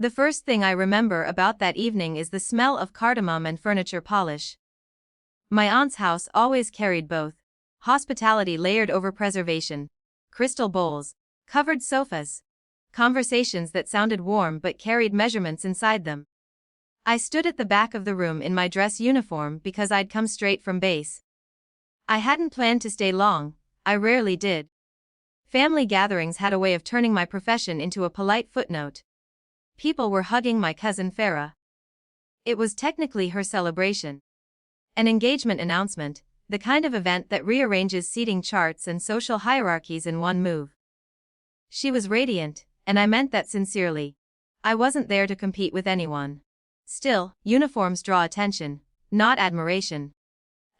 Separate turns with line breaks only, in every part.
The first thing I remember about that evening is the smell of cardamom and furniture polish. My aunt's house always carried both hospitality layered over preservation, crystal bowls, covered sofas, conversations that sounded warm but carried measurements inside them. I stood at the back of the room in my dress uniform because I'd come straight from base. I hadn't planned to stay long, I rarely did. Family gatherings had a way of turning my profession into a polite footnote. People were hugging my cousin Farah. It was technically her celebration. An engagement announcement, the kind of event that rearranges seating charts and social hierarchies in one move. She was radiant, and I meant that sincerely. I wasn't there to compete with anyone. Still, uniforms draw attention, not admiration.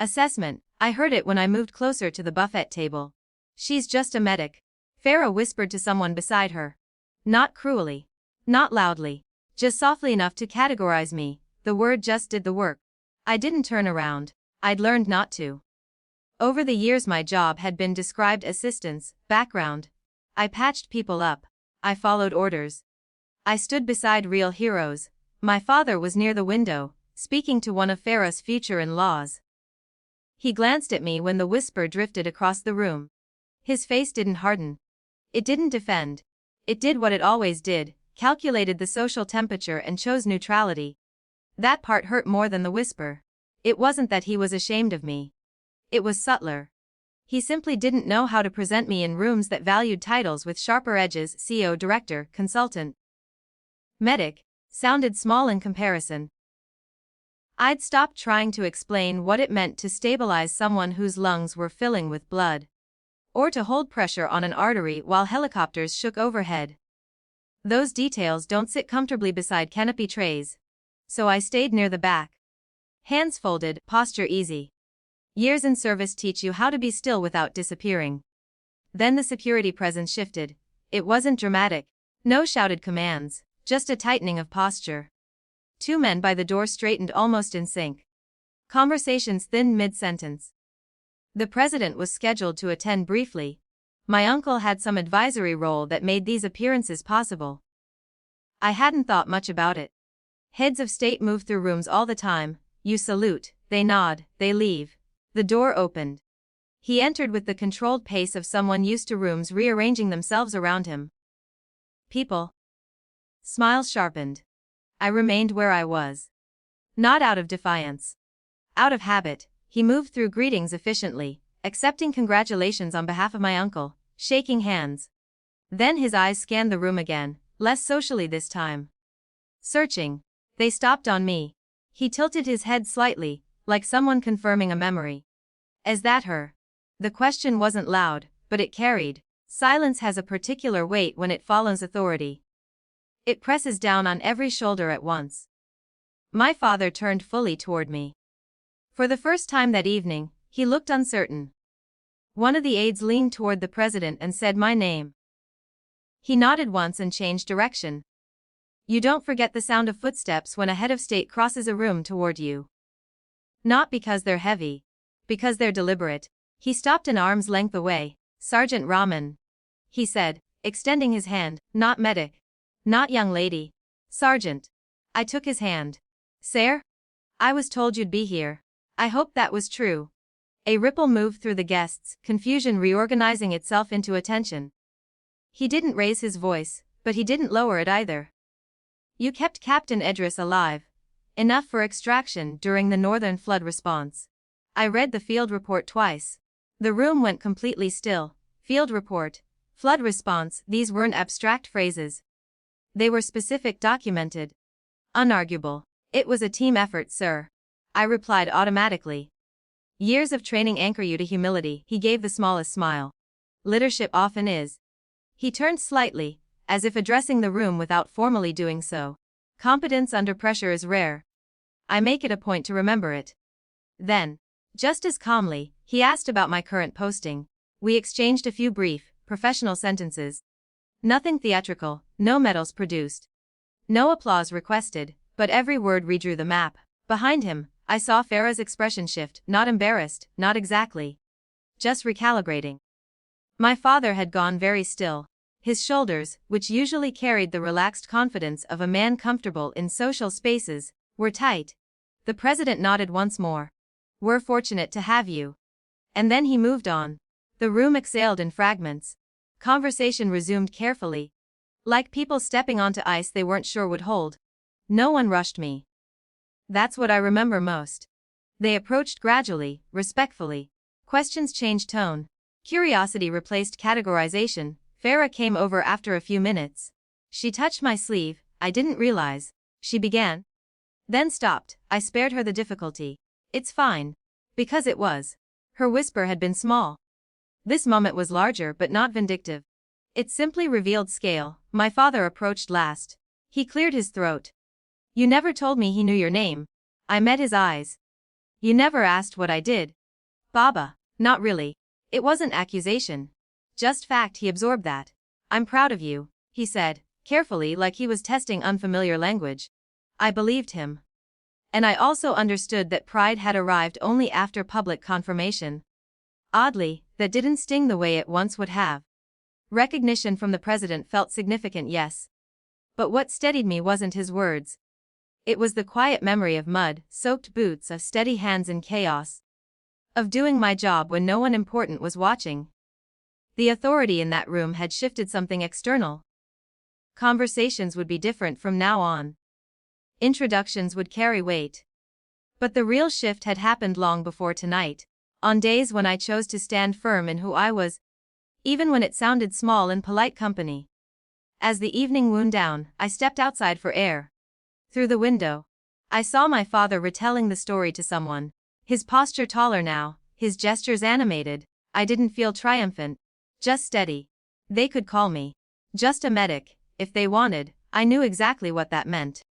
Assessment, I heard it when I moved closer to the buffet table. She's just a medic. Farah whispered to someone beside her. Not cruelly. Not loudly. Just softly enough to categorize me, the word just did the work. I didn't turn around. I'd learned not to. Over the years my job had been described assistance, background. I patched people up. I followed orders. I stood beside real heroes. My father was near the window, speaking to one of Farah's future in-laws. He glanced at me when the whisper drifted across the room. His face didn't harden. It didn't defend. It did what it always did, calculated the social temperature and chose neutrality. That part hurt more than the whisper. It wasn't that he was ashamed of me. It was subtler. He simply didn't know how to present me in rooms that valued titles with sharper edges. CEO, director, consultant. Medic sounded small in comparison. I'd stopped trying to explain what it meant to stabilize someone whose lungs were filling with blood. Or to hold pressure on an artery while helicopters shook overhead. Those details don't sit comfortably beside canopy trays. So I stayed near the back. Hands folded, posture easy. Years in service teach you how to be still without disappearing. Then the security presence shifted. It wasn't dramatic. No shouted commands. Just a tightening of posture. Two men by the door straightened almost in sync. Conversations thinned mid-sentence. The president was scheduled to attend briefly. My uncle had some advisory role that made these appearances possible. I hadn't thought much about it. Heads of state move through rooms all the time. You salute, they nod, they leave. The door opened. He entered with the controlled pace of someone used to rooms rearranging themselves around him. People. Smiles sharpened. I remained where I was. Not out of defiance. Out of habit, he moved through greetings efficiently, accepting congratulations on behalf of my uncle, shaking hands. Then his eyes scanned the room again, less socially this time. Searching. They stopped on me. He tilted his head slightly, like someone confirming a memory. Is that her? The question wasn't loud, but it carried. Silence has a particular weight when it follows authority. It presses down on every shoulder at once. My father turned fully toward me. For the first time that evening, he looked uncertain. One of the aides leaned toward the president and said my name. He nodded once and changed direction. You don't forget the sound of footsteps when a head of state crosses a room toward you. Not because they're heavy. Because they're deliberate. He stopped an arm's length away. Sergeant Rahman. He said, extending his hand, not medic. Not young lady. Sergeant. I took his hand. Sir? I was told you'd be here. I hoped that was true. A ripple moved through the guests, confusion reorganizing itself into attention. He didn't raise his voice, but he didn't lower it either. You kept Captain Edris alive. Enough for extraction during the Northern Flood response. I read the field report twice. The room went completely still. Field report. Flood response, these weren't abstract phrases. They were specific, documented. Unarguable. It was a team effort, sir. I replied automatically. Years of training anchor you to humility, he gave the smallest smile. Leadership often is. He turned slightly, as if addressing the room without formally doing so. Competence under pressure is rare. I make it a point to remember it. Then, just as calmly, he asked about my current posting. We exchanged a few brief, professional sentences. Nothing theatrical, no medals produced. No applause requested, but every word redrew the map. Behind him, I saw Farah's expression shift, not embarrassed, not exactly. Just recalibrating. My father had gone very still. His shoulders, which usually carried the relaxed confidence of a man comfortable in social spaces, were tight. The president nodded once more. "We're fortunate to have you." And then he moved on. The room exhaled in fragments. Conversation resumed carefully, like people stepping onto ice they weren't sure would hold. No one rushed me. That's what I remember most. They approached gradually, respectfully. Questions changed tone. Curiosity replaced categorization. Farah came over after a few minutes. She touched my sleeve. "I didn't realize," she began. Then stopped. I spared her the difficulty. "It's fine." Because it was. Her whisper had been small. This moment was larger but not vindictive. It simply revealed scale. My father approached last. He cleared his throat. "You never told me he knew your name." I met his eyes. "You never asked what I did." "Baba." "Not really. It wasn't accusation. Just fact." He absorbed that. "I'm proud of you," he said, carefully, like he was testing unfamiliar language. I believed him. And I also understood that pride had arrived only after public confirmation. Oddly, that didn't sting the way it once would have. Recognition from the president felt significant, yes. But what steadied me wasn't his words. It was the quiet memory of mud-soaked boots, of steady hands in chaos. Of doing my job when no one important was watching. The authority in that room had shifted something external. Conversations would be different from now on. Introductions would carry weight. But the real shift had happened long before tonight, on days when I chose to stand firm in who I was, even when it sounded small in polite company. As the evening wound down, I stepped outside for air. Through the window, I saw my father retelling the story to someone, his posture taller now, his gestures animated. I didn't feel triumphant, just steady. They could call me just a medic, if they wanted. I knew exactly what that meant.